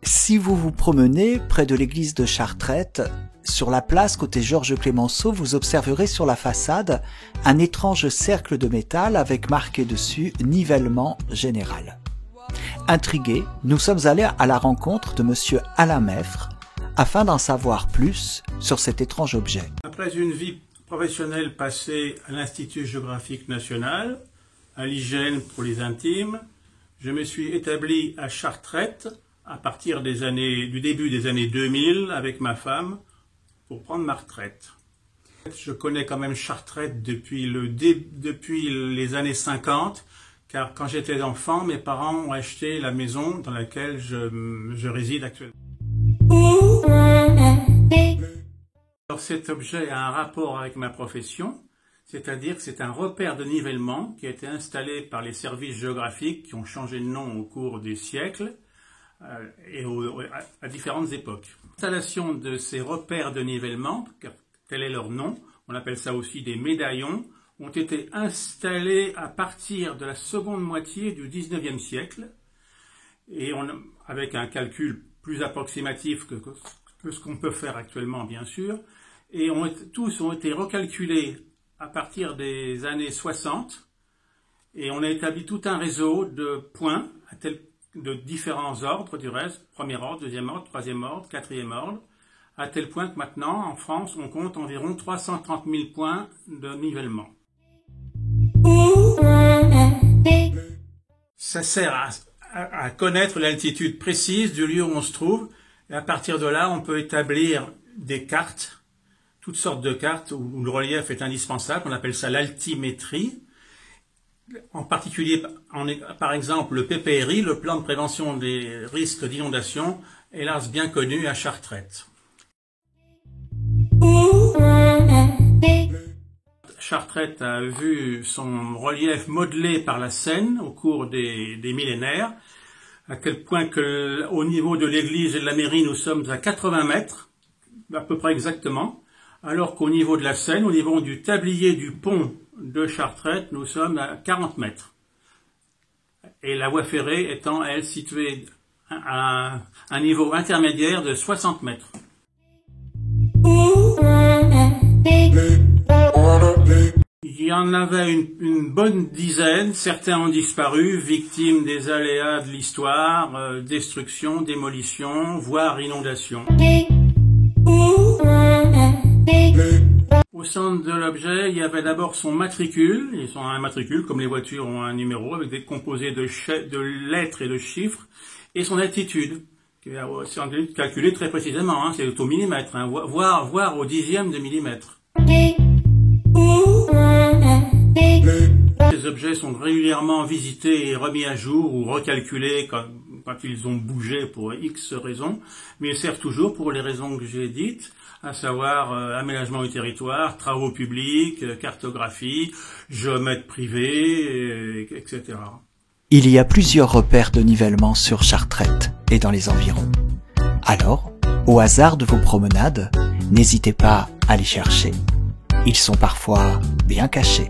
Si vous vous promenez près de l'église de Chartrette, sur la place côté Georges Clemenceau, vous observerez sur la façade un étrange cercle de métal avec marqué dessus « Nivellement général ». Intrigués, nous sommes allés à la rencontre de monsieur Alain Meffre afin d'en savoir plus sur cet étrange objet. Après une vie professionnelle passée à l'Institut géographique national, à l'hygiène pour les intimes, je me suis établi à Chartrette à partir du début des années 2000 avec ma femme pour prendre ma retraite. Je connais quand même Chartrette depuis les années 50, car quand j'étais enfant, mes parents ont acheté la maison dans laquelle je réside actuellement. Alors cet objet a un rapport avec ma profession, c'est-à-dire que c'est un repère de nivellement qui a été installé par les services géographiques qui ont changé de nom au cours des siècles et à différentes époques. L'installation de ces repères de nivellement, tel est leur nom, on appelle ça aussi des médaillons, ont été installés à partir de la seconde moitié du XIXe siècle, et avec un calcul plus approximatif que ce qu'on peut faire actuellement, bien sûr, et tous ont été recalculés à partir des années 60, et on a établi tout un réseau de points de différents ordres du reste, premier ordre, deuxième ordre, troisième ordre, quatrième ordre, à tel point que maintenant, en France, on compte environ 330 000 points de nivellement. Ça sert à connaître l'altitude précise du lieu où on se trouve, et à partir de là, on peut établir des cartes, toutes sortes de cartes où le relief est indispensable, on appelle ça l'altimétrie. En particulier, par exemple, le PPRI, le plan de prévention des risques d'inondation, hélas bien connu à Chartrette. Chartrette a vu son relief modelé par la Seine au cours des millénaires, à quel point qu'au niveau de l'église et de la mairie, nous sommes à 80 mètres, à peu près exactement, alors qu'au niveau de la Seine, au niveau du tablier du pont de Chartrette, nous sommes à 40 mètres. Et la voie ferrée étant, elle, située à un niveau intermédiaire de 60 mètres. Il y en avait une bonne dizaine, certains ont disparu, victimes des aléas de l'histoire, destruction, démolition, voire inondation. Au centre de l'objet, il y avait d'abord son matricule. Ils ont un matricule, comme les voitures ont un numéro, avec des composés de lettres et de chiffres, et son altitude, qui est calculée très précisément, c'est au millimètre, voire au dixième de millimètre. Ces objets sont régulièrement visités et remis à jour ou recalculés quand ils ont bougé pour X raisons, mais ils servent toujours pour les raisons que j'ai dites, à savoir aménagement du territoire, travaux publics, cartographie, géomètre privé, etc. Il y a plusieurs repères de nivellement sur Chartrette et dans les environs. Alors, au hasard de vos promenades, n'hésitez pas à les chercher. Ils sont parfois bien cachés.